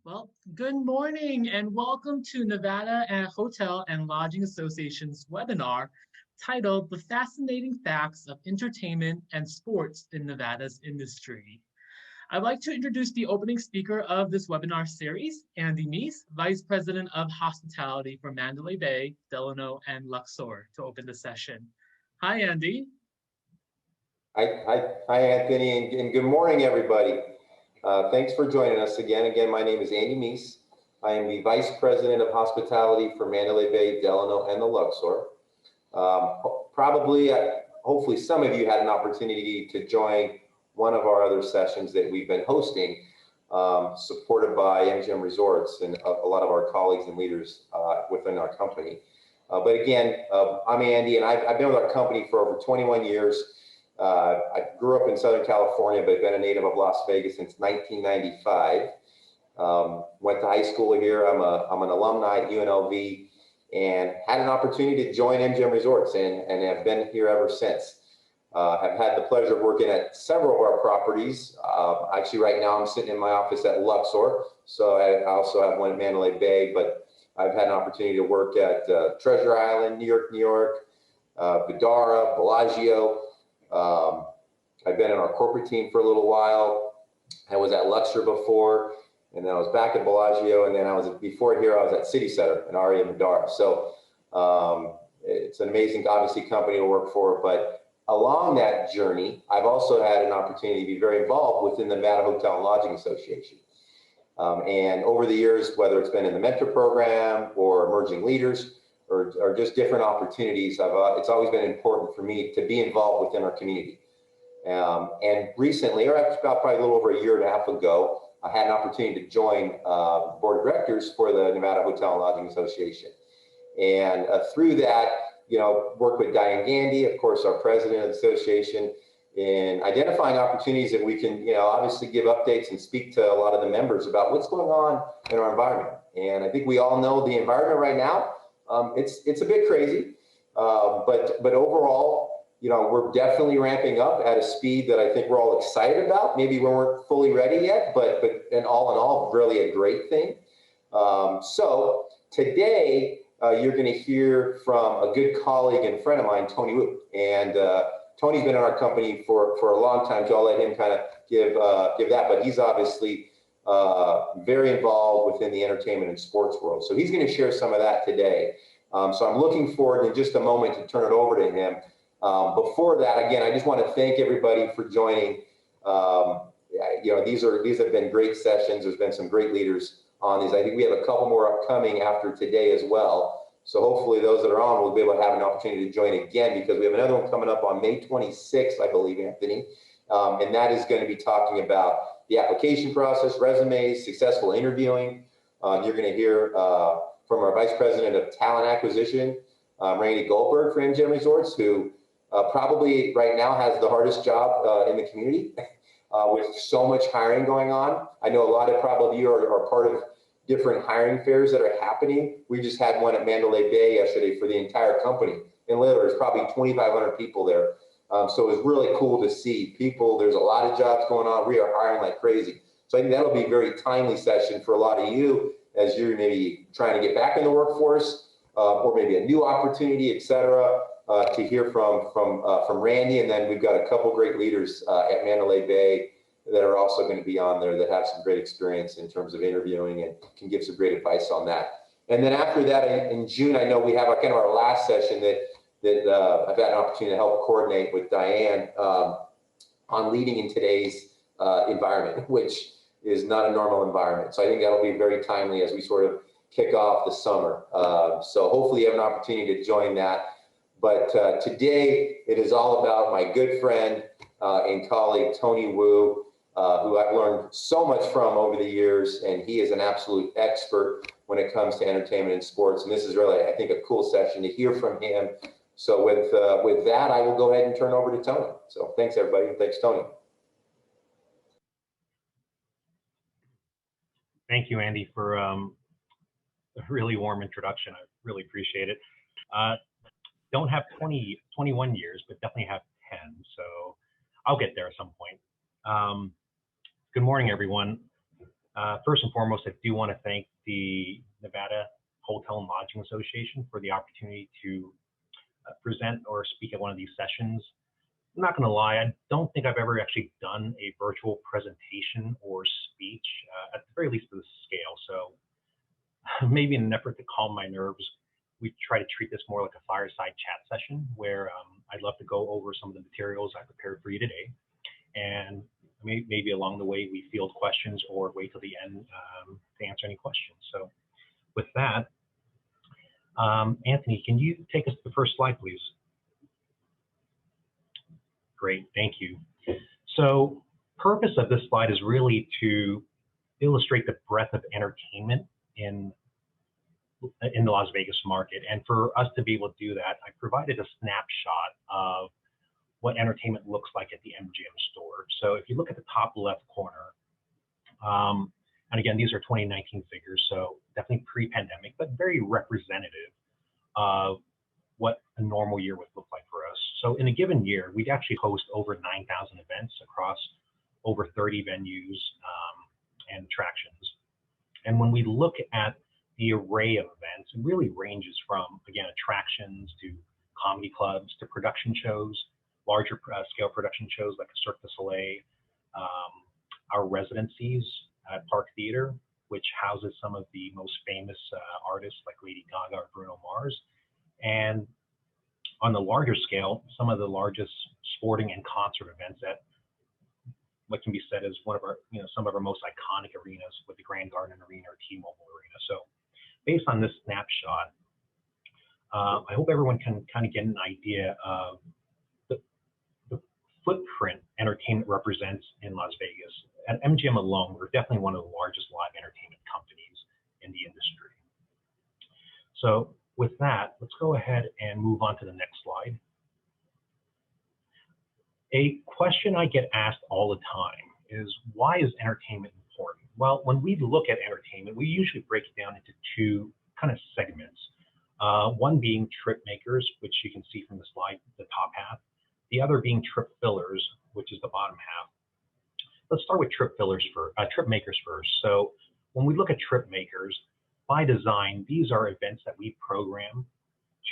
Well, good morning and welcome to Nevada Hotel and Lodging Association's webinar titled The Fascinating Facts of Entertainment and Sports in Nevada's Industry. I'd like to introduce the opening speaker of this webinar series, Andy Meese, Vice President of Hospitality for Mandalay Bay, Delano, and Luxor, to open the session. Hi, Andy. Hi, Anthony, and good morning, everybody. Thanks for joining us again. Again, my name is Andy Meese. I am the Vice President of Hospitality for Mandalay Bay, Delano, and the Luxor. Hopefully some of you had an opportunity to join one of our other sessions that we've been hosting, supported by MGM Resorts and a lot of our colleagues and leaders within our company. But again, I'm Andy, and I've been with our company for over 21 years. I grew up in Southern California, but been a native of Las Vegas since 1995. Went to high school here. I'm an alumni at UNLV and had an opportunity to join MGM Resorts and have been here ever since. Have had the pleasure of working at several of our properties. Actually, right now I'm sitting in my office at Luxor, so I also have one at Mandalay Bay, but I've had an opportunity to work at Treasure Island, New York, Vdara, Bellagio. I've been in our corporate team for a little while. I was at Luxor before, and then I was back at Bellagio, and then before here I was at City Center in Aria and Vdara. So it's an amazing, obviously, company to work for. But along that journey, I've also had an opportunity to be very involved within the Nevada Hotel and Lodging Association. And over the years, whether it's been in the mentor program or emerging leaders, or just different opportunities, it's always been important for me to be involved within our community. And recently, or probably a little over a year and a half ago, I had an opportunity to join the board of directors for the Nevada Hotel and Lodging Association. And through that, worked with Diane Gandy, of course, our president of the association, in identifying opportunities that we can, obviously give updates and speak to a lot of the members about what's going on in our environment. And I think we all know the environment right now. It's a bit crazy, but overall, we're definitely ramping up at a speed that I think we're all excited about. Maybe we weren't fully ready yet, but in all, really a great thing. So today, you're going to hear from a good colleague and friend of mine, Tony Wu. And Tony's been in our company for a long time, so I'll let him kind of give that. But he's obviously very involved within the entertainment and sports world. So he's going to share some of that today. So I'm looking forward in just a moment to turn it over to him. Before that, again, I just want to thank everybody for joining. These have been great sessions. There's been some great leaders on these. I think we have a couple more upcoming after today as well. So hopefully those that are on will be able to have an opportunity to join again, because we have another one coming up on May 26th, I believe, Anthony. And that is going to be talking about the application process, resumes, successful interviewing. You're going to hear from our Vice President of Talent Acquisition, Randy Goldberg for MGM Resorts, who probably right now has the hardest job in the community with so much hiring going on. I know a lot of probably you are part of different hiring fairs that are happening. We just had one at Mandalay Bay yesterday for the entire company. And literally, there's probably 2,500 people there. So it was really cool to see people. There's a lot of jobs going on. We are hiring like crazy. So I think that'll be a very timely session for a lot of you as you're maybe trying to get back in the workforce or maybe a new opportunity, et cetera, to hear from Randy. And then we've got a couple great leaders at Mandalay Bay that are also going to be on there that have some great experience in terms of interviewing and can give some great advice on that. And then after that, in June, I know we have kind of our last session that I've had an opportunity to help coordinate with Diane on leading in today's environment, which is not a normal environment. So I think that'll be very timely as we sort of kick off the summer. So hopefully you have an opportunity to join that. But today it is all about my good friend and colleague, Tony Wu, who I've learned so much from over the years, and he is an absolute expert when it comes to entertainment and sports. And this is really, I think, a cool session to hear from him. So with that, I will go ahead and turn over to Tony. So thanks, everybody, and thanks, Tony. Thank you, Andy, for a really warm introduction. I really appreciate it. Don't have 21 years, but definitely have 10. So I'll get there at some point. Good morning, everyone. First and foremost, I do want to thank the Nevada Hotel and Lodging Association for the opportunity to present or speak at one of these sessions. I'm not going to lie, I don't think I've ever actually done a virtual presentation or speech, at the very least to this scale. So maybe in an effort to calm my nerves, we try to treat this more like a fireside chat session where I'd love to go over some of the materials I prepared for you today. And maybe along the way we field questions or wait till the end to answer any questions. So with that, Anthony, can you take us to the first slide, please? Great, thank you. So purpose of this slide is really to illustrate the breadth of entertainment in the Las Vegas market. And for us to be able to do that, I provided a snapshot of what entertainment looks like at the MGM store. So if you look at the top left corner, and again, these are 2019 figures, so definitely pre-pandemic, but very representative of what a normal year would look like for us. So in a given year, we'd actually host over 9,000 events across over 30 venues and attractions. And when we look at the array of events, it really ranges from, again, attractions to comedy clubs to production shows, larger scale production shows like a Cirque du Soleil, our residencies at Park Theater, which houses some of the most famous artists like Lady Gaga or Bruno Mars. And on the larger scale, some of the largest sporting and concert events at what can be said as one of our, some of our most iconic arenas with the Grand Garden Arena or T-Mobile Arena. So based on this snapshot, I hope everyone can kind of get an idea of the footprint entertainment represents in Las Vegas. At MGM alone, we're definitely one of the largest live entertainment companies in the industry. So with that, let's go ahead and move on to the next slide. A question I get asked all the time is, why is entertainment important? Well, when we look at entertainment, we usually break it down into two kind of segments. One being trip makers, which you can see from the slide, the top half. The other being trip fillers, which is the bottom half. Let's start with trip makers first. So when we look at trip makers, by design, these are events that we program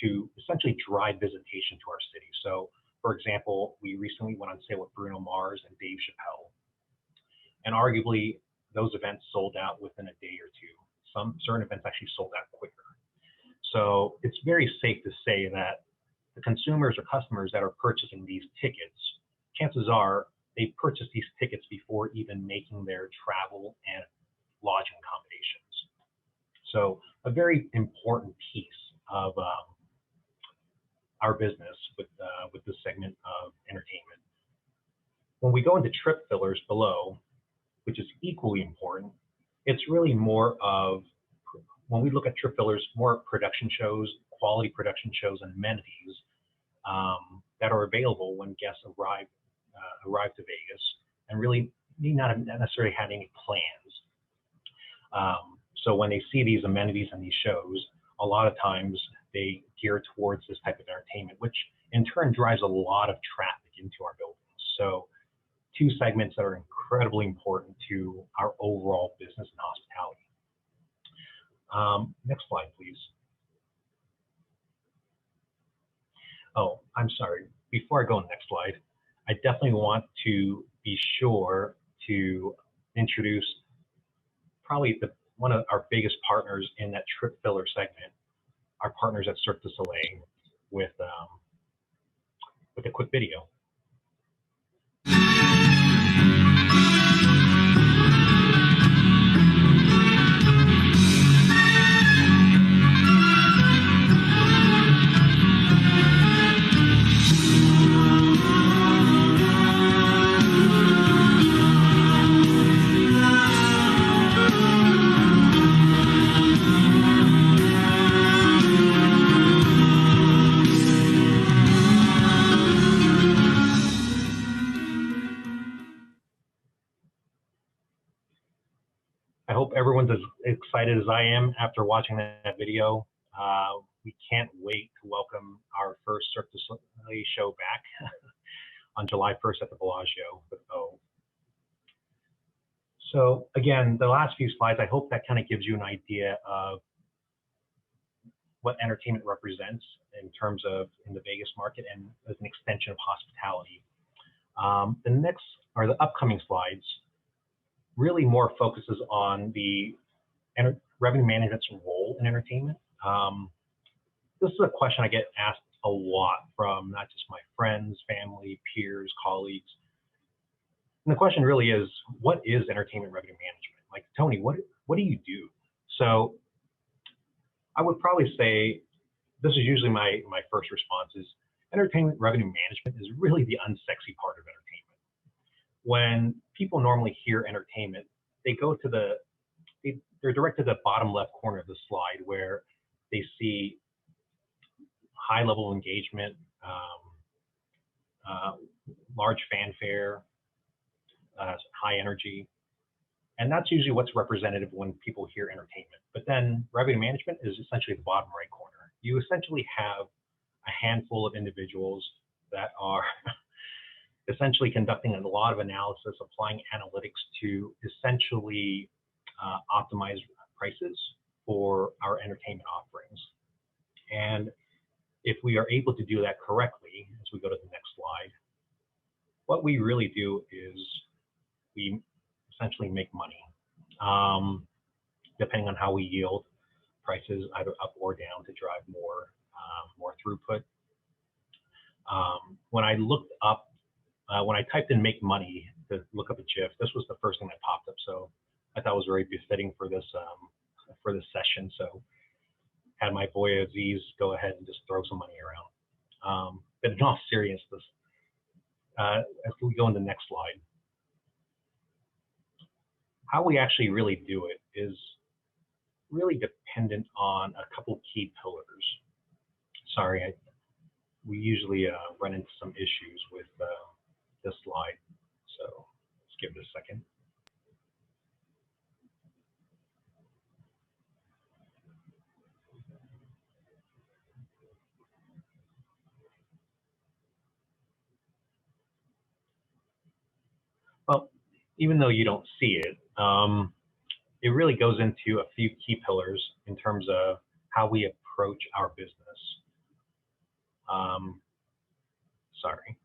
to essentially drive visitation to our city. So for example, we recently went on sale with Bruno Mars and Dave Chappelle. And arguably, those events sold out within a day or two. Some certain events actually sold out quicker. So it's very safe to say that the consumers or customers that are purchasing these tickets, chances are they purchased these tickets before even making their travel and lodging accommodations. So a very important piece of our business with this segment of entertainment. When we go into trip fillers below, which is equally important, it's really more of, when we look at trip fillers, more production shows, quality production shows and amenities that are available when guests arrive to Vegas and really need not necessarily have any plans. So when they see these amenities and these shows, a lot of times they gear towards this type of entertainment, which in turn drives a lot of traffic into our buildings. So two segments that are incredibly important to our overall business and hospitality. Next slide, please. Oh, I'm sorry. Before I go on the next slide, I definitely want to be sure to introduce probably one of our biggest partners in that trip filler segment, our partners at Cirque du Soleil, with a quick video. I hope everyone's as excited as I am after watching that video. We can't wait to welcome our first Cirque du Soleil show back on July 1st at the Bellagio with O. So again, the last few slides, I hope that kind of gives you an idea of what entertainment represents in terms of in the Vegas market and as an extension of hospitality. The next or the upcoming slides really more focuses on the revenue management's role in entertainment. This is a question I get asked a lot from not just my friends, family, peers, colleagues. And the question really is, what is entertainment revenue management? Like, Tony, what do you do? So I would probably say, this is usually my first response is, entertainment revenue management is really the unsexy part of entertainment. When people normally hear entertainment, they go to they're directed to the bottom left corner of the slide where they see high level engagement, large fanfare, high energy. And that's usually what's representative when people hear entertainment. But then revenue management is essentially the bottom right corner. You essentially have a handful of individuals that are essentially conducting a lot of analysis, applying analytics to essentially optimize prices for our entertainment offerings. And if we are able to do that correctly, as we go to the next slide, what we really do is we essentially make money, depending on how we yield prices either up or down to drive more throughput. When I looked up, when I typed in "make money" to look up a GIF, this was the first thing that popped up. So I thought it was very befitting for this session. So had my boy Aziz go ahead and just throw some money around. But in all seriousness, as we go on the next slide, how we actually really do it is really dependent on a couple key pillars. Sorry, we usually run into some issues with this slide, so let's give it a second. Well, even though you don't see it, it really goes into a few key pillars in terms of how we approach our business. Sorry.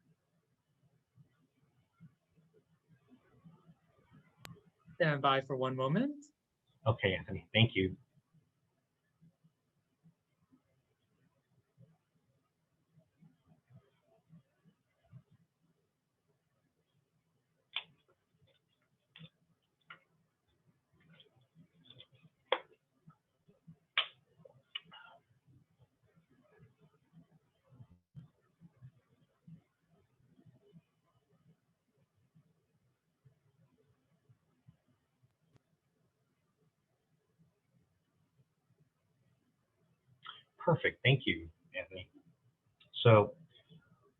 Stand by for one moment. Okay, Anthony, thank you. Perfect, thank you, Anthony. So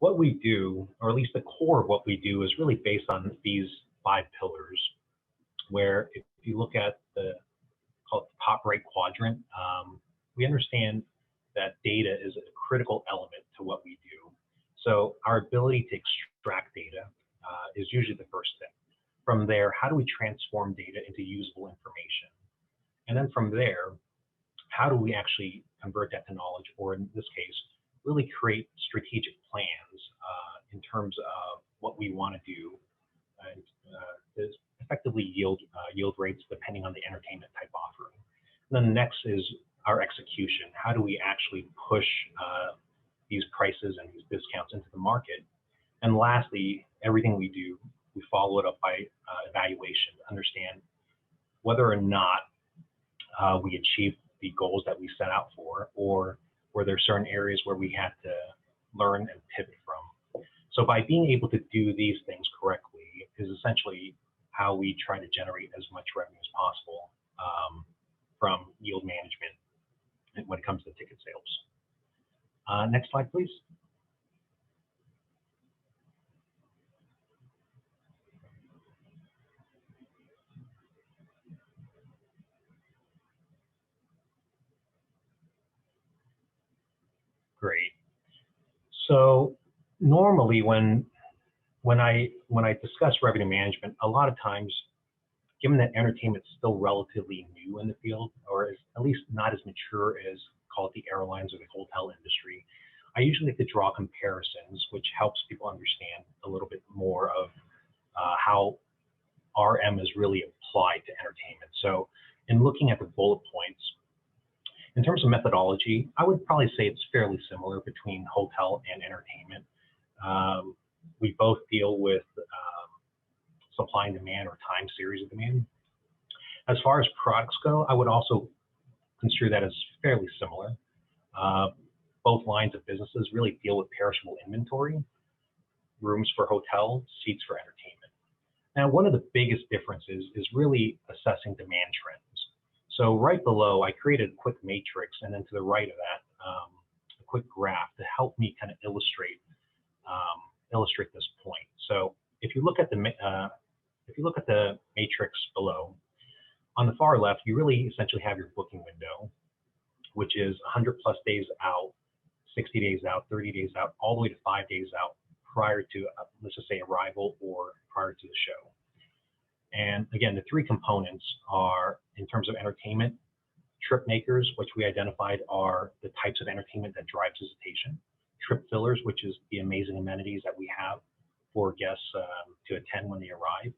what we do, or at least the core of what we do, is really based on these 5 pillars, where if you look at the top right quadrant, we understand that data is a critical element to what we do. So our ability to extract data is usually the first step. From there, how do we transform data into usable information? And then from there, how do we actually convert that to knowledge, or in this case, really create strategic plans in terms of what we want to do, and effectively yield rates depending on the entertainment type offering. And then the next is our execution. How do we actually push these prices and these discounts into the market? And lastly, everything we do, we follow it up by evaluation to understand whether or not we achieve the goals that we set out for, or were there certain areas where we had to learn and pivot from. So by being able to do these things correctly is essentially how we try to generate as much revenue as possible from yield management when it comes to ticket sales. Next slide, please. Great. So normally when I discuss revenue management, a lot of times given that entertainment is still relatively new in the field, or is at least not as mature as, call it, the airlines or the hotel industry, I usually like to draw comparisons, which helps people understand a little bit more of how RM is really applied to entertainment. So in looking at the bullet points, in terms of methodology, I would probably say it's fairly similar between hotel and entertainment. We both deal with supply and demand, or time series of demand. As far as products go, I would also consider that as fairly similar. Both lines of businesses really deal with perishable inventory, rooms for hotel, seats for entertainment. Now, one of the biggest differences is really assessing demand trends. So right below, I created a quick matrix, and then to the right of that, a quick graph to help me kind of illustrate this point. So if you look at the matrix below, on the far left, you really essentially have your booking window, which is 100 plus days out, 60 days out, 30 days out, all the way to 5 days out prior to, let's just say, arrival or prior to the show. And again, the three components are, in terms of entertainment, trip makers, which we identified are the types of entertainment that drives visitation, trip fillers, which is the amazing amenities that we have for guests to attend when they arrive.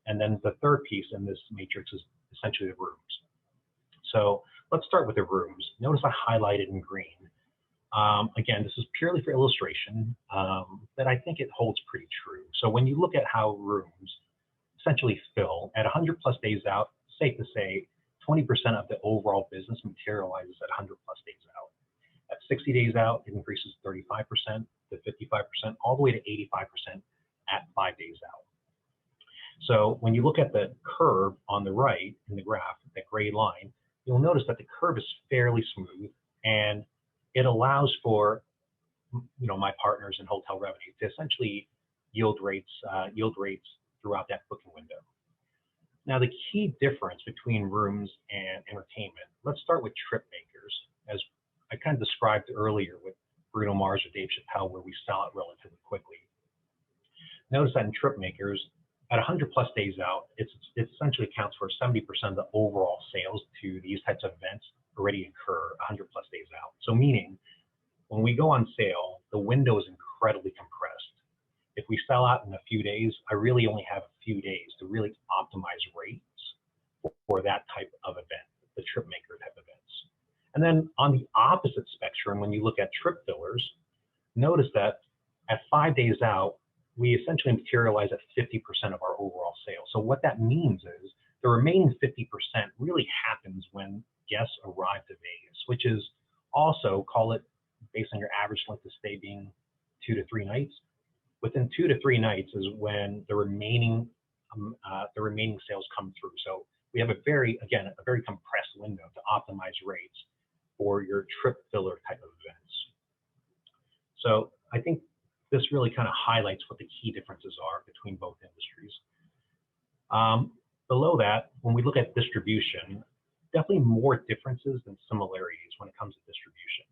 And then the third piece in this matrix is essentially the rooms. So let's start with the rooms. Notice I highlighted in green. Again, this is purely for illustration, but I think it holds pretty true. So when you look at how rooms essentially fill at 100 plus days out, safe to say 20% of the overall business materializes at 100 plus days out. At 60 days out, it increases 35% to 55%, all the way to 85% at 5 days out. So when you look at the curve on the right in the graph, that gray line, you'll notice that the curve is fairly smooth, and it allows for, my partners in hotel revenue to essentially yield rates throughout that booking window. Now, the key difference between rooms and entertainment, let's start with trip makers, as I kind of described earlier with Bruno Mars or Dave Chappelle, where we sell it relatively quickly. Notice that in trip makers, at 100 plus days out, it essentially accounts for 70% of the overall sales to these types of events already occur 100 plus days out. So meaning, when we go on sale, the window is incredibly compressed. If we sell out in a few days, I really only have a few days to really optimize rates for that type of event, the trip maker type events. And then on the opposite spectrum, when you look at trip fillers, notice that at 5 days out, we essentially materialize at 50% of our overall sales. So what that means is the remaining 50% really happens when guests arrive to Vegas, which is also, call it, based on your average length of stay being 2 to 3 nights. Within 2 to 3 nights is when the remaining sales come through. So we have a very compressed window to optimize rates for your trip filler type of events. So I think this really kind of highlights what the key differences are between both industries. Below that, when we look at distribution, definitely more differences than similarities when it comes to distribution.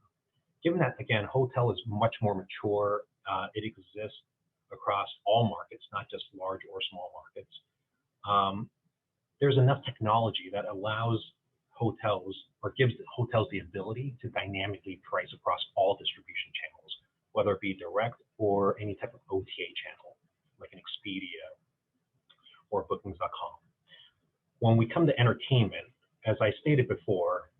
Given that, again, hotel is much more mature, it exists across all markets, not just large or small markets. There's enough technology that allows hotels, or gives hotels the ability to dynamically price across all distribution channels, whether it be direct or any type of OTA channel, like an Expedia or Bookings.com. When we come to entertainment, as I stated before,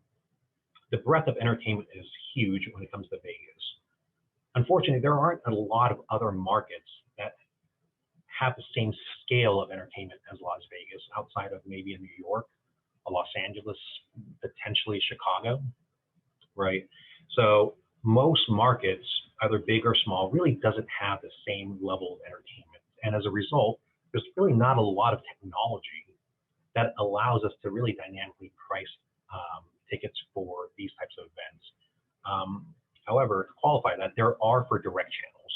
the breadth of entertainment is huge when it comes to Vegas. Unfortunately, there aren't a lot of other markets that have the same scale of entertainment as Las Vegas, outside of maybe in New York, Los Angeles, potentially Chicago, right? So most markets, either big or small, really doesn't have the same level of entertainment. And as a result, there's really not a lot of technology that allows us to really dynamically price tickets for these types of events. However, to qualify that, there are for direct channels.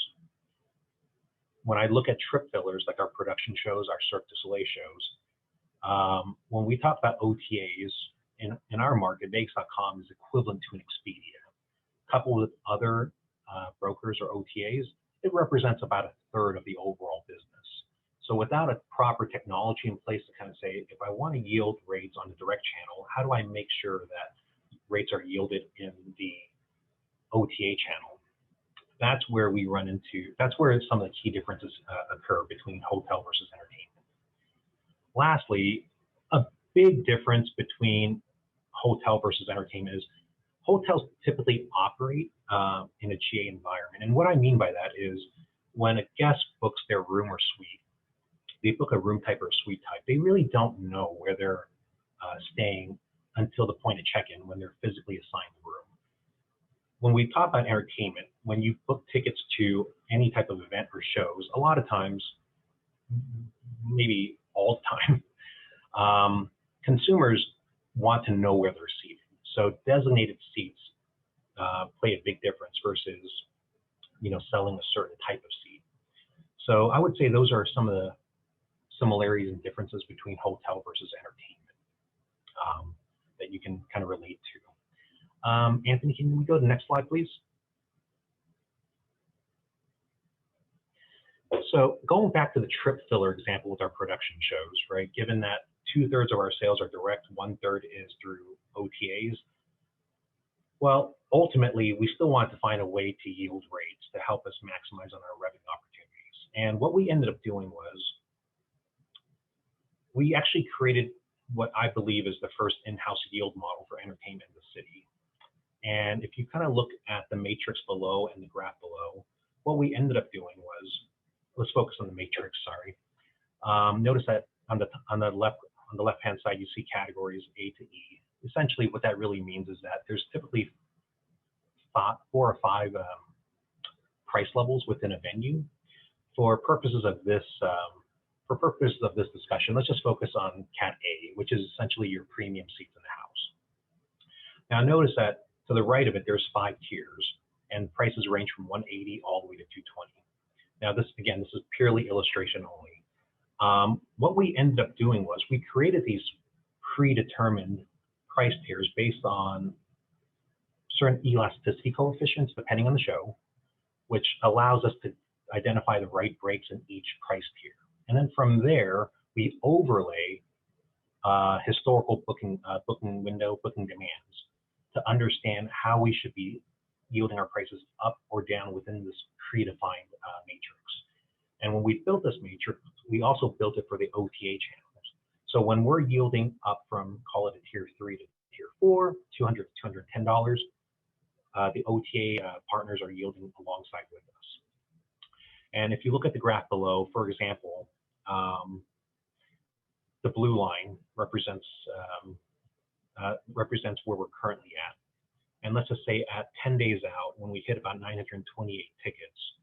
When I look at trip fillers, like our production shows, our Cirque du Soleil shows, when we talk about OTAs, in our market, Vegas.com is equivalent to an Expedia. Coupled with other brokers or OTAs, it represents about a third of the overall business. So without a proper technology in place to kind of say, if I want to yield rates on the direct channel, how do I make sure that rates are yielded in the OTA channel? That's where we run into, that's where some of the key differences occur between hotel versus entertainment. Lastly, a big difference between hotel versus entertainment is hotels typically operate in a GA environment. And what I mean by that is when a guest books their room or suite, they book a room type or a suite type, they really don't know where they're staying until the point of check-in when they're physically assigned the room. When we talk about entertainment, when you book tickets to any type of event or shows, a lot of times, maybe all the time, consumers want to know where they're seated. So designated seats play a big difference versus, selling a certain type of seat. So I would say those are some of the similarities and differences between hotel versus entertainment that you can kind of relate to. Anthony, can we go to the next slide, please? So going back to the trip filler example with our production shows, right? Given that 2/3 of our sales are direct, 1/3 is through OTAs. Well, ultimately, we still want to find a way to yield rates to help us maximize on our revenue opportunities. And what we ended up doing was we actually created what I believe is the first in-house yield model for entertainment in the city. And if you kind of look at the matrix below and the graph below, what we ended up doing was, let's focus on the matrix, sorry. Notice that on the left-hand side, you see categories A to E. Essentially, what that really means is that there's typically 4 or 5 price levels within a venue. For purposes of this discussion, let's just focus on Cat A, which is essentially your premium seats in the house. Now, notice that to the right of it, there's 5 tiers, and prices range from $180 all the way to $220. Now, this is purely illustration only. What we ended up doing was we created these predetermined price tiers based on certain elasticity coefficients, depending on the show, which allows us to identify the right breaks in each price tier. And then from there, we overlay historical booking window, booking demands to understand how we should be yielding our prices up or down within this predefined matrix. And when we built this matrix, we also built it for the OTA channels. So when we're yielding up from, call it a tier 3 to tier 4, $200 to $210, the OTA partners are yielding alongside with us. And if you look at the graph below, for example, the blue line represents where we're currently at. And let's just say at 10 days out, when we hit about 928 tickets,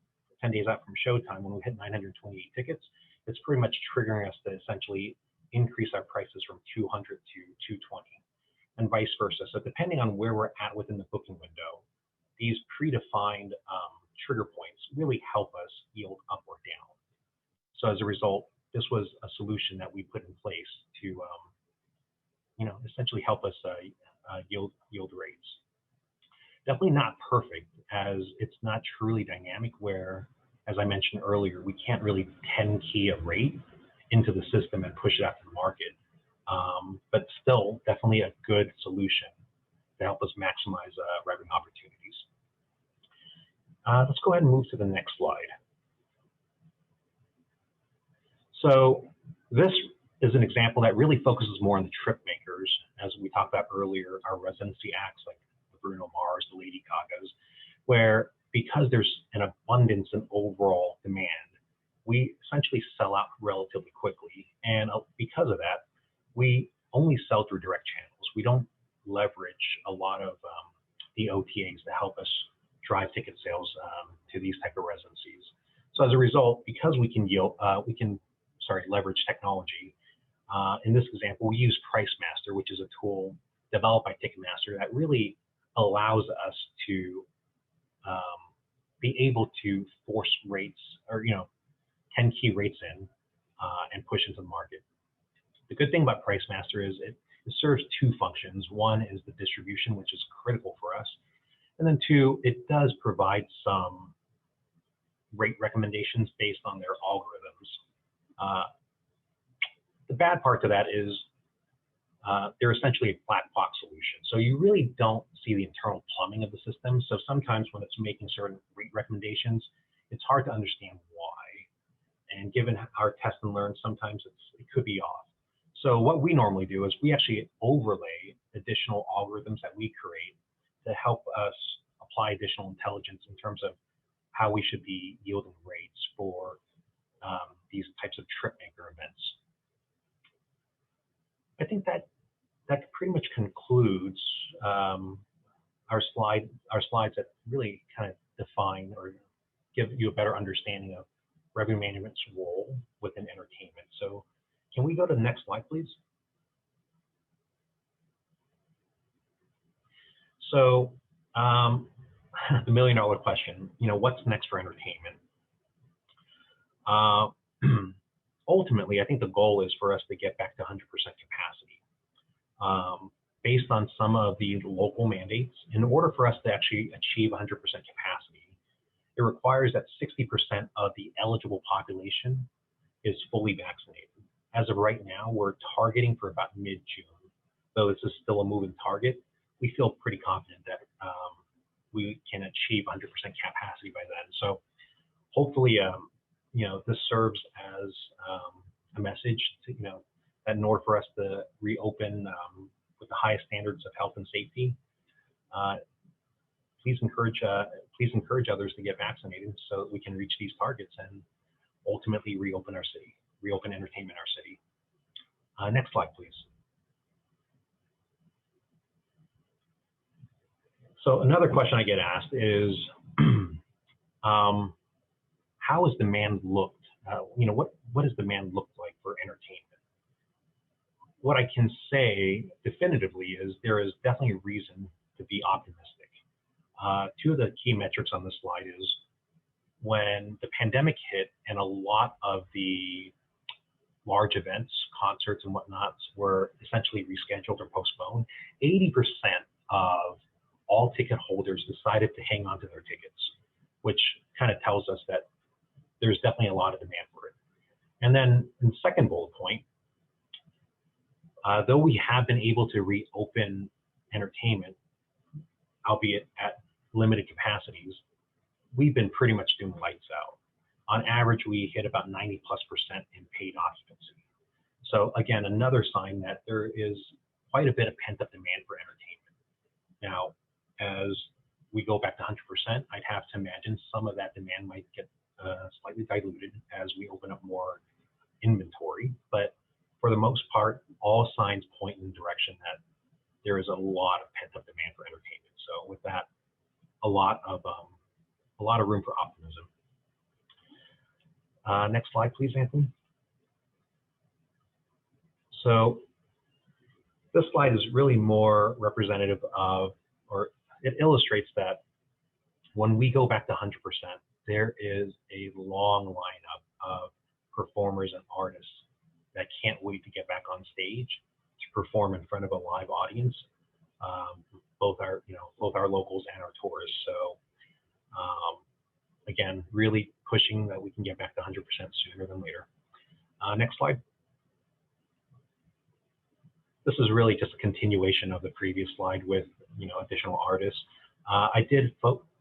10 days out from showtime, when we hit 928 tickets, it's pretty much triggering us to essentially increase our prices from 200 to 220 and vice versa. So depending on where we're at within the booking window, these predefined trigger points really help us yield up or down. So as a result, this was a solution that we put in place to essentially help us yield rates. Definitely not perfect, as it's not truly dynamic, where, as I mentioned earlier, we can't really 10 key a rate into the system and push it out to the market. But still, definitely a good solution to help us maximize revenue opportunities. Let's go ahead and move to the next slide. So this is an example that really focuses more on the trip makers, as we talked about earlier, our residency acts like the Bruno Mars, the Lady Gagas, where because there's an abundance in overall demand, we essentially sell out relatively quickly. And because of that, we only sell through direct channels. We don't leverage a lot of the OTAs to help us drive ticket sales to these type of residencies. So as a result, because we can leverage technology, in this example, we use PriceMaster, which is a tool developed by Ticketmaster that really allows us to be able to force rates or 10 key rates in and push into the market. The good thing about PriceMaster is it serves 2 functions. One is the distribution, which is critical for us. And then 2, it does provide some rate recommendations based on their algorithms. The bad part to that is they're essentially a black box solution. So you really don't see the internal plumbing of the system. So sometimes when it's making certain rate recommendations, it's hard to understand why. And given our test and learn, sometimes it could be off. So what we normally do is we actually overlay additional algorithms that we create to help us apply additional intelligence in terms of how we should be yielding rates for these types of trip maker events. I think that pretty much concludes our slides that really kind of define or give you a better understanding of revenue management's role within entertainment. So can we go to the next slide, please? So the million-dollar question, what's next for entertainment? Ultimately, I think the goal is for us to get back to 100% capacity. Based on some of the local mandates, in order for us to actually achieve 100% capacity, it requires that 60% of the eligible population is fully vaccinated. As of right now, we're targeting for about mid-June. Though this is still a moving target, we feel pretty confident that we can achieve 100% capacity by then. So hopefully, this serves as a message to, that in order for us to reopen with the highest standards of health and safety, please encourage others to get vaccinated so that we can reach these targets and ultimately reopen our city, reopen entertainment in our city. Next slide, please. So another question I get asked is, how has demand looked? What does demand look like for entertainment? What I can say definitively is there is definitely a reason to be optimistic. Two of the key metrics on this slide is when the pandemic hit and a lot of the large events, concerts and whatnots were essentially rescheduled or postponed, 80% of all ticket holders decided to hang on to their tickets, which kind of tells us that there's definitely a lot of demand for it. And then in the second bullet point, though we have been able to reopen entertainment, albeit at limited capacities, we've been pretty much doing lights out. On average, we hit about 90+% in paid occupancy. So again, another sign that there is quite a bit of pent-up demand for entertainment. Now, as we go back to 100%, I'd have to imagine some of that demand might get slightly diluted as we open up more inventory. But for the most part, all signs point in the direction that there is a lot of pent-up demand for entertainment. So with that, a lot of room for optimism. Next slide, please, Anthony. So this slide is really more representative of, or it illustrates that when we go back to 100%, there is a long lineup of performers and artists that can't wait to get back on stage to perform in front of a live audience, both our locals and our tourists. So again, really pushing that we can get back to 100% sooner than later. Next slide. This is really just a continuation of the previous slide with additional artists. I did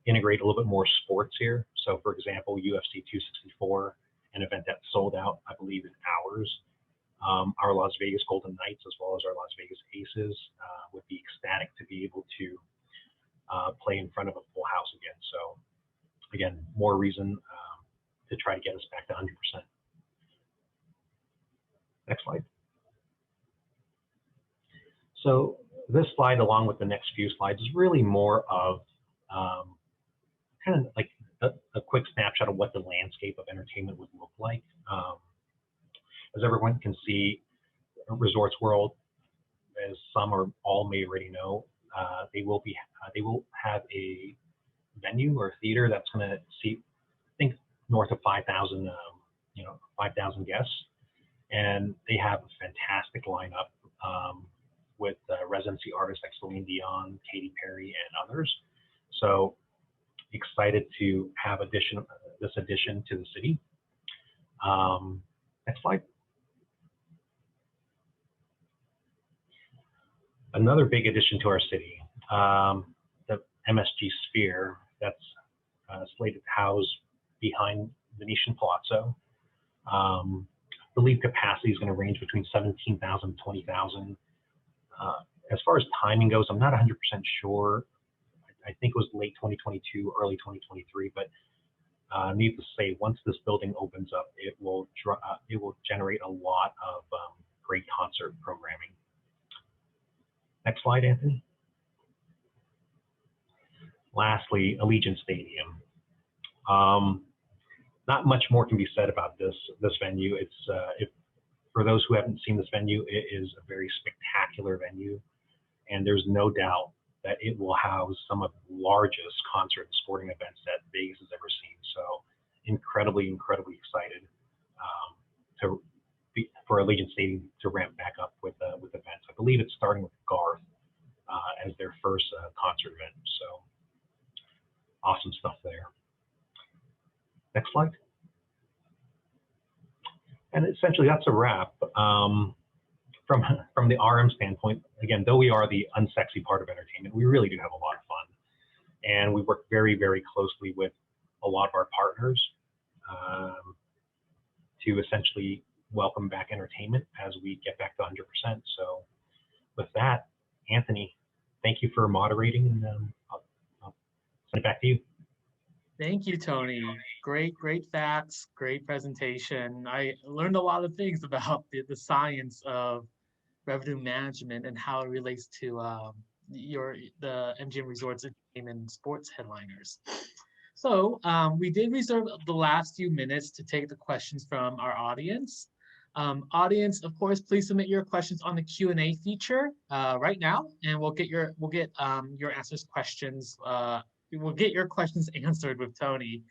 integrate a little bit more sports here. So for example, UFC 264, an event that sold out, I believe, in hours. Our Las Vegas Golden Knights, as well as our Las Vegas Aces, would be ecstatic to be able to play in front of a full house again. So again, more reason to try to get us back to 100%. Next slide. So this slide, along with the next few slides, is really more of kind of like a quick snapshot of what the landscape of entertainment would look like. As everyone can see, Resorts World, as some or all may already know, they will have a venue or theater that's going to seat, I think, north of 5,000, 5,000 guests, and they have a fantastic lineup with residency artists like Celine Dion, Katy Perry, and others. So excited to have this addition to the city. Next slide. Another big addition to our city, the MSG Sphere, that's slated to house behind Venetian Palazzo. I believe capacity is going to range between 17,000 and 20,000. As far as timing goes, I'm not 100% sure. I think it was late 2022, early 2023, but needless to say, once this building opens up, it will generate a lot of great concert programming. Next slide, Anthony. Lastly, Allegiant Stadium. Not much more can be said about this venue. It's for those who haven't seen this venue, it is a very spectacular venue, and there's no doubt that it will house some of the largest concert and sporting events that Vegas has ever seen. So incredibly excited for Allegiant Stadium to ramp back up with events. I believe it's starting with Garth as their first concert event. So awesome stuff there. Next slide. And essentially that's a wrap. From the RM standpoint, again, though we are the unsexy part of entertainment, we really do have a lot of fun. And we work very closely with a lot of our partners to essentially welcome back entertainment as we get back to 100%. So with that, Anthony, thank you for moderating, and I'll send it back to you. Thank you, Tony. Great facts, great presentation. I learned a lot of things about the science of revenue management and how it relates to the MGM Resorts Entertainment and Sports headliners. So we did reserve the last few minutes to take the questions from our audience. Audience, of course, please submit your questions on the Q&A feature right now, and we'll get your questions answered with Tony.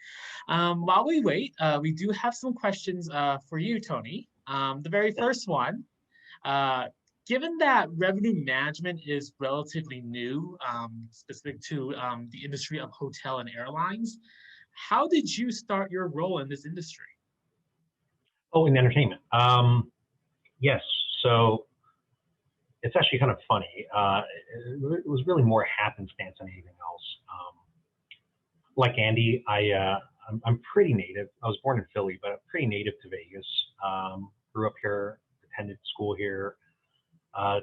While we wait, we do have some questions for you, Tony. The very first one, given that revenue management is relatively new, specific to the industry of hotel and airlines, how did you start your role in this industry? Oh, in entertainment. Yes. So it's actually kind of funny. It was really more happenstance than anything else. Like Andy, I'm pretty native. I was born in Philly, but I'm pretty native to Vegas. Grew up here, attended school here,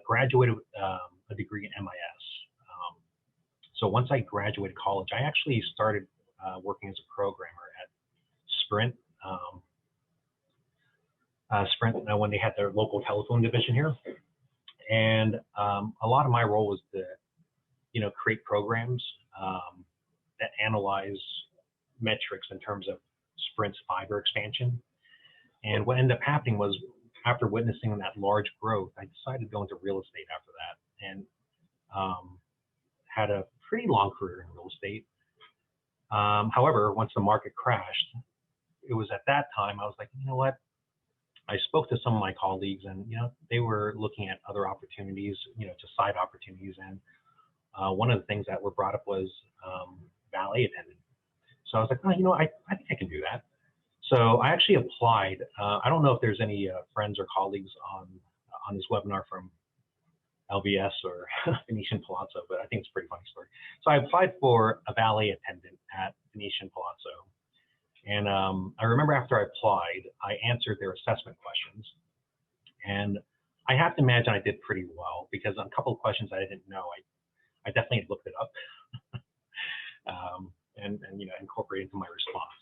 graduated with a degree in MIS. So once I graduated college, I actually started working as a programmer at Sprint. Sprint, when they had their local telephone division here. And a lot of my role was to, create programs that analyze metrics in terms of Sprint's fiber expansion. And what ended up happening was, after witnessing that large growth, I decided to go into real estate after that, and had a pretty long career in real estate. However, once the market crashed, it was at that time I was like, you know what? I spoke to some of my colleagues, and they were looking at other opportunities, just side opportunities. And one of the things that were brought up was valet attendant. So I was like, oh, I think I can do that. So I actually applied. I don't know if there's any friends or colleagues on this webinar from LVS or Venetian Palazzo, but I think it's a pretty funny story. So I applied for a valet attendant at Venetian Palazzo. And I remember after I applied, I answered their assessment questions. And I have to imagine I did pretty well, because on a couple of questions I didn't know, I definitely looked it up and incorporated into my response.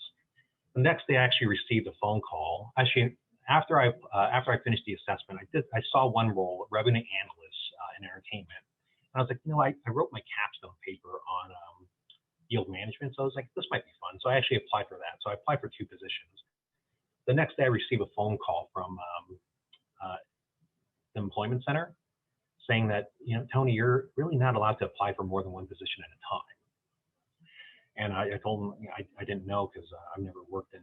The next day I actually received a phone call. Actually, after I finished the assessment, I saw one role, revenue analyst in entertainment. And I was like, I wrote my capstone paper on yield management. So I was like, this might be fun. So I actually applied for that. So I applied for 2 positions. The next day I received a phone call from the employment center saying that, Tony, you're really not allowed to apply for more than 1 position at a time. And I told them, I didn't know, because I've never worked in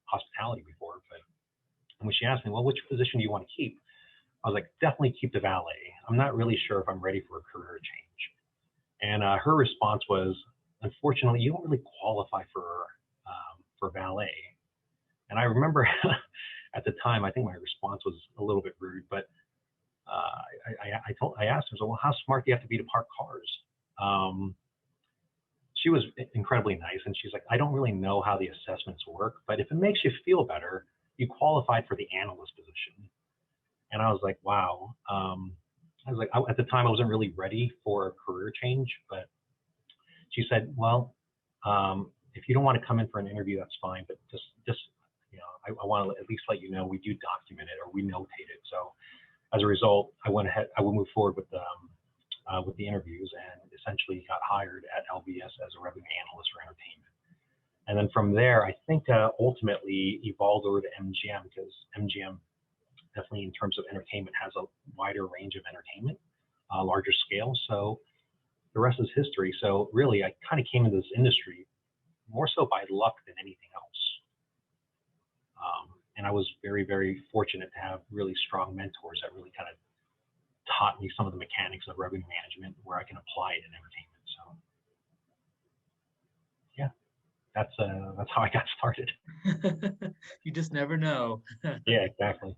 hospitality before. But when she asked me, well, which position do you want to keep? I was like, definitely keep the valet. I'm not really sure if I'm ready for a career change. And her response was, unfortunately, you don't really qualify for valet. And I remember at the time, I think my response was a little bit rude, but I asked her, so, well, how smart do you have to be to park cars? She was incredibly nice, and she's like, I don't really know how the assessments work, but if it makes you feel better, you qualified for the analyst position. And I was like, wow. At the time, I wasn't really ready for a career change, but she said, well, if you don't want to come in for an interview, that's fine, but just I want to at least let you know we do document it or we notate it. So as a result, I went ahead, I would move forward with the interviews and essentially got hired at LVS as a revenue analyst for entertainment. And then from there, I think ultimately evolved over to MGM, because MGM definitely in terms of entertainment has a wider range of entertainment, larger scale. So the rest is history. So really, I kind of came into this industry more so by luck than anything else. And I was very, very fortunate to have really strong mentors that really kind of taught me some of the mechanics of revenue management where I can apply it in entertainment. So yeah, that's how I got started. You just never know. Yeah, exactly.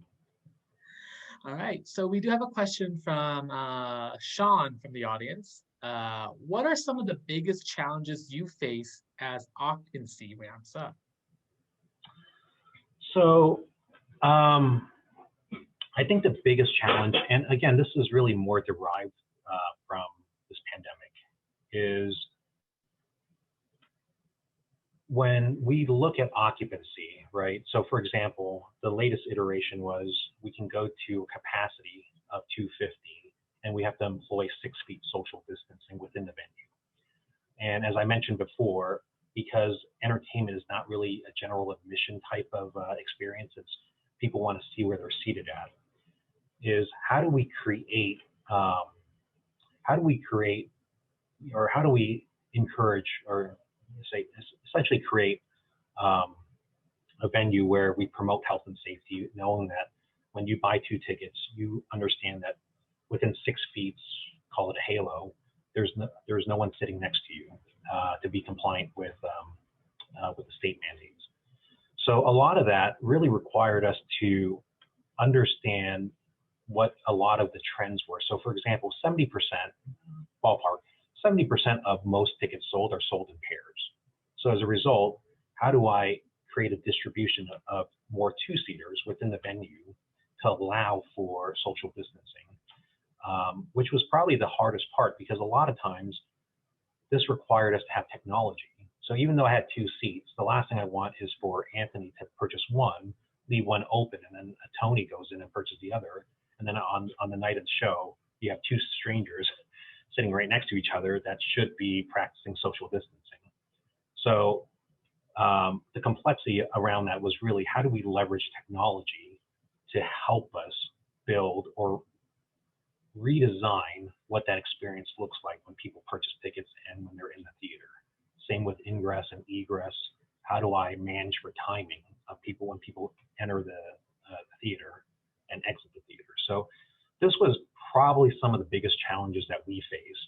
All right, so we do have a question from Sean from the audience. What are some of the biggest challenges you face as occupancy ramps up? So I think the biggest challenge, and again, this is really more derived from this pandemic, is when we look at occupancy, right? So for example, the latest iteration was we can go to a capacity of 250 and we have to employ 6 feet social distancing within the venue. And as I mentioned before, because entertainment is not really a general admission type of experience, it's people want to see where they're seated at, is how do we create or how do we encourage or say essentially create a venue where we promote health and safety, knowing that when you buy 2 tickets, you understand that within 6 feet, call it a halo, there's no one sitting next to you to be compliant with the state mandates. So a lot of that really required us to understand what a lot of the trends were. So for example, 70% ballpark, 70% of most tickets sold are sold in pairs. So as a result, how do I create a distribution of more 2-seaters within the venue to allow for social distancing, which was probably the hardest part, because a lot of times this required us to have technology. So even though I had 2 seats, the last thing I want is for Anthony to purchase one, leave one open, and then a Tony goes in and purchases the other. And then on the night of the show, you have 2 strangers sitting right next to each other that should be practicing social distancing. So the complexity around that was really, how do we leverage technology to help us build or redesign what that experience looks like when people purchase tickets and when they're in the theater. Same with ingress and egress. How do I manage for timing of people when people enter the theater and exit the theater? So this was probably some of the biggest challenges that we face.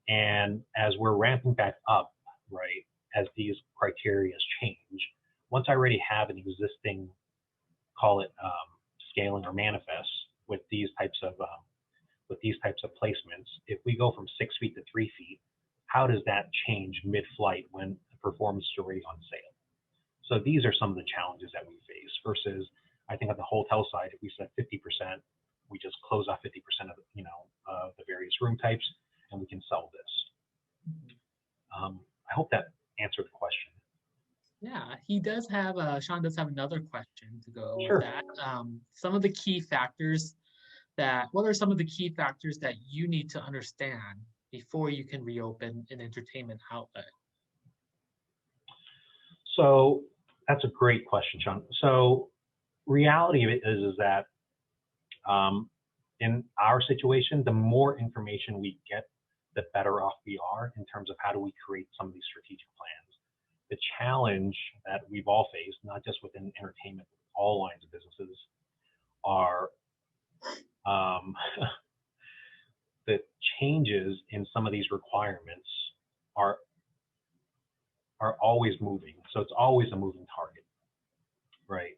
And as we're ramping back up, right, as these criteria change, once I already have an existing, call it scaling or manifest with these types of placements, if we go from 6 feet to 3 feet, how does that change mid-flight when the performance is already on sale? So these are some of the challenges that we face versus, I think on the hotel side, if we said 50%, we just close off 50% of the various room types, and we can sell this. I hope that answered the question. Yeah, he does have, Sean does have another question to go Sure. with that. What are some of the key factors that you need to understand before you can reopen an entertainment outlet? So that's a great question, Sean. So reality of it is that in our situation, the more information we get, the better off we are in terms of how do we create some of these strategic plans. The challenge that we've all faced, not just within entertainment, all lines of businesses, are the changes in some of these requirements are always moving. So it's always a moving target, right?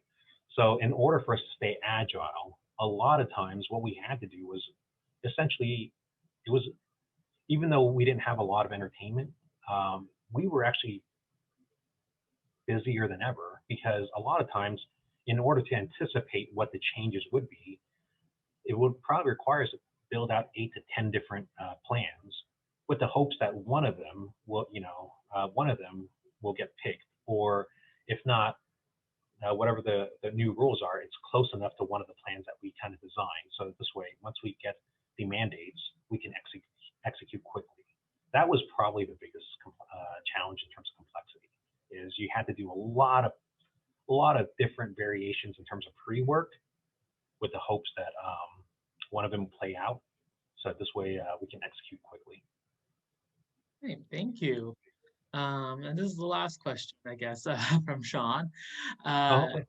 So in order for us to stay agile, a lot of times what we had to do was essentially, it was, even though we didn't have a lot of entertainment, we were actually busier than ever, because a lot of times, in order to anticipate what the changes would be, it would probably require us to build out 8 to 10 different plans, with the hopes that one of them will, get picked, or if not, whatever the new rules are, it's close enough to one of the plans that we kind of designed. So that this way, once we get the mandates, we can execute quickly. That was probably the biggest challenge in terms of complexity. Is you had to do a lot of different variations in terms of pre-work, with the hopes that one of them will play out, so this way we can execute quickly. Great, thank you. And this is the last question, I guess, from Sean. Okay.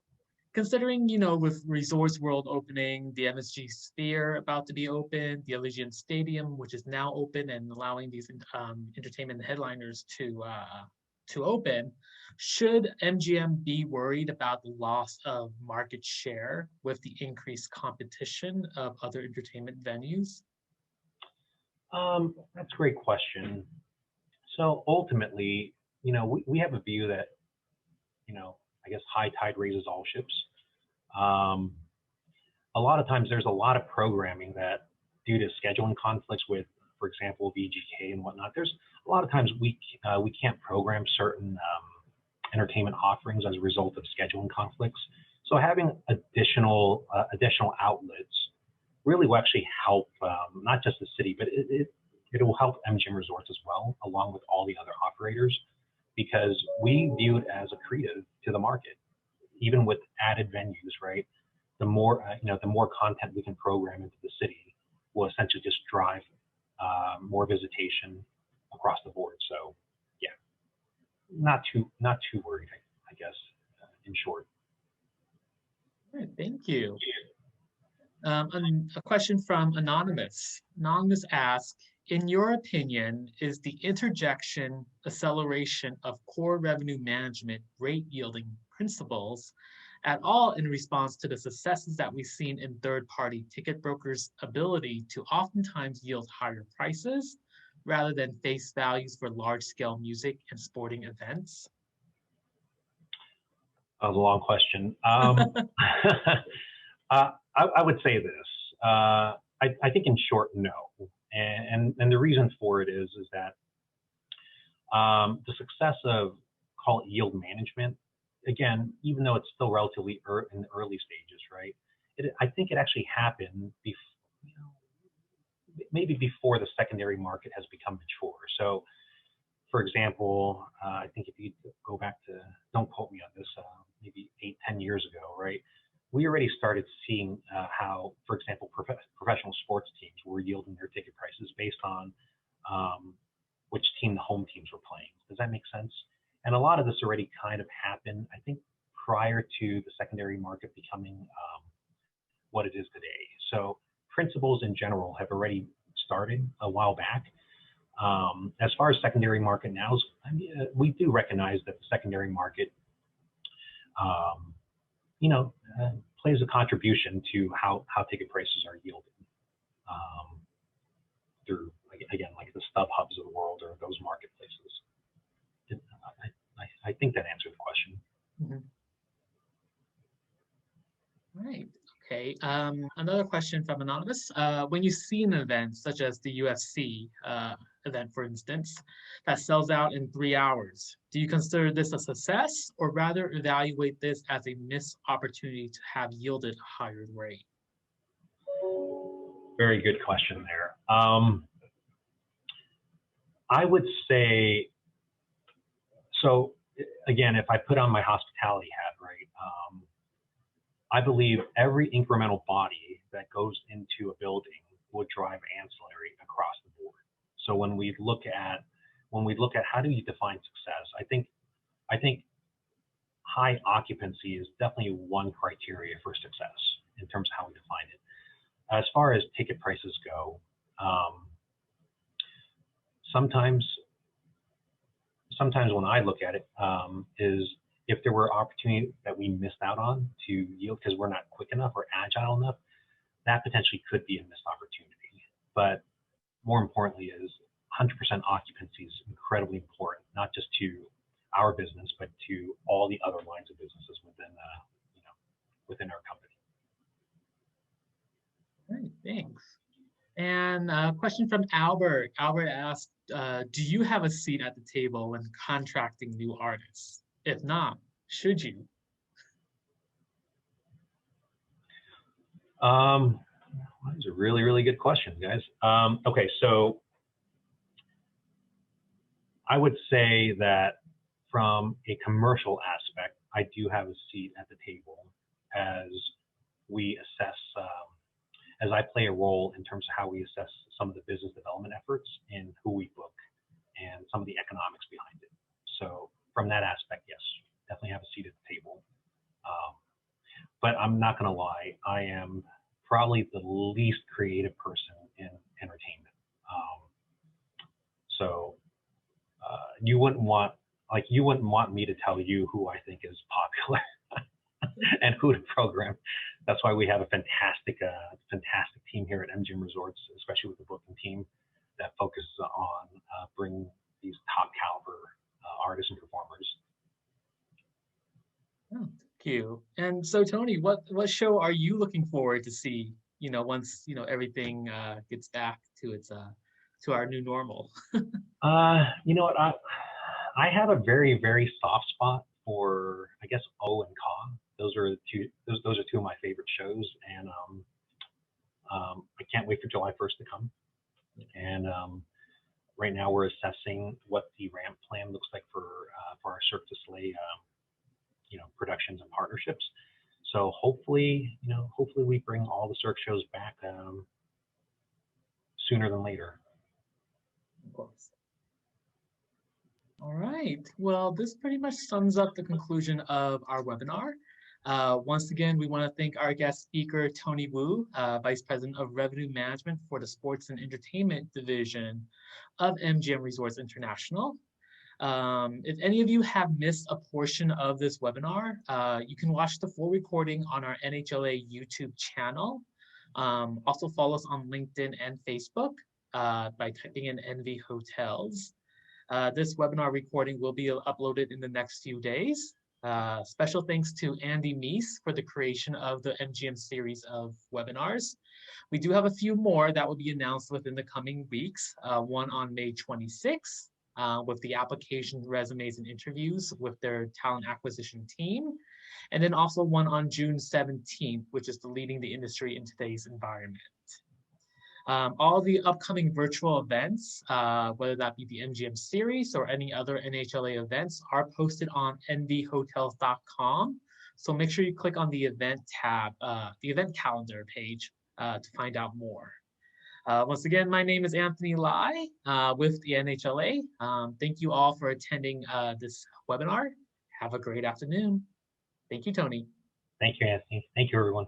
Considering, with Resorts World opening, the MSG Sphere about to be open, the Allegiant Stadium, which is now open and allowing these entertainment headliners to open, should MGM be worried about the loss of market share with the increased competition of other entertainment venues? That's a great question. So ultimately, we have a view that, I guess high tide raises all ships. A lot of times there's a lot of programming that, due to scheduling conflicts with, for example, VGK and whatnot, there's a lot of times we can't program certain entertainment offerings as a result of scheduling conflicts. So having additional outlets really will actually help, not just the city, but it will help MGM Resorts as well, along with all the other operators, because we view it as accretive to the market, even with added venues, right? The more the more content we can program into the city will essentially just drive more visitation across the board. So yeah, not too worried, I guess, in short. All right, thank you. A question from Anonymous. Anonymous asks, in your opinion, is the interjection acceleration of core revenue management rate yielding principles at all in response to the successes that we've seen in third-party ticket brokers' ability to oftentimes yield higher prices rather than face values for large-scale music and sporting events? That was a long question. I would say this. I think in short, no. And the reason for it is that the success of, call it, yield management, again, even though it's still relatively in the early stages, right? I think it actually happened maybe before the secondary market has become mature. So, for example, I think if you go back to, don't quote me on this, maybe 8-10 years ago, right? We already started seeing how, for example, professional sports teams were yielding their ticket prices based on which team the home teams were playing. Does that make sense? And a lot of this already kind of happened, I think, prior to the secondary market becoming what it is today. So principles in general have already started a while back. As far as secondary market now, we do recognize that the secondary market plays a contribution to how ticket prices are yielded through, again, like the StubHubs of the world or those marketplaces. I think that answered the question. Mm-hmm. Right. Okay. Another question from Anonymous. When you see an event such as the UFC event, for instance, that sells out in 3 hours, do you consider this a success, or rather evaluate this as a missed opportunity to have yielded a higher rate? Very good question there. I would say, so again, if I put on my hospitality hat, right, I believe every incremental body that goes into a building will drive ancillary across the board. So when we look at how do you define success, I think high occupancy is definitely one criteria for success in terms of how we define it. As far as ticket prices go, sometimes when I look at it, is if there were opportunities that we missed out on to yield because we're not quick enough or agile enough, that potentially could be a missed opportunity. But more importantly is 100% occupancy is incredibly important, not just to our business, but to all the other lines of businesses within, within our company. Great, thanks. And a question from Albert. Albert asked, do you have a seat at the table when contracting new artists? If not, should you? Those are really, really good questions, guys. Okay, so I would say that from a commercial aspect, I do have a seat at the table as we assess, as I play a role in terms of how we assess some of the business development efforts and who we book and some of the economics behind it. So from that aspect, yes, definitely have a seat at the table. But I'm not going to lie, I am probably the least creative person in entertainment. You wouldn't want me to tell you who I think is popular and who to program. That's why we have a fantastic team here at MGM Resorts, especially with the booking team that focuses on bringing these top caliber artists and performers. Oh, thank you. And so, Tony, what show are you looking forward to see? Once everything gets back to its to our new normal. You know what? I have a very, very soft spot for, I guess, O and Ka. Those are two of my favorite shows, and I can't wait for July 1st to come. And right now we're assessing what the ramp plan looks like for our Cirque du Soleil, productions and partnerships. So hopefully we bring all the Cirque shows back sooner than later. Of course. All right. Well, this pretty much sums up the conclusion of our webinar. Once again, we want to thank our guest speaker, Tony Wu, Vice President of Revenue Management for the Sports and Entertainment Division of MGM Resorts International. If any of you have missed a portion of this webinar, you can watch the full recording on our NHLA YouTube channel. Also follow us on LinkedIn and Facebook by typing in NV Hotels. This webinar recording will be uploaded in the next few days. Special thanks to Andy Meese for the creation of the MGM series of webinars. We do have a few more that will be announced within the coming weeks. One on May 26th with the applications, resumes, and interviews with their talent acquisition team. And then also one on June 17th, which is the Leading the Industry in Today's Environment. All the upcoming virtual events, whether that be the MGM series or any other NHLA events, are posted on nvhotels.com. So make sure you click on the event tab, the event calendar page to find out more. Once again, my name is Anthony Lai with the NHLA. Thank you all for attending this webinar. Have a great afternoon. Thank you, Tony. Thank you, Anthony. Thank you, everyone.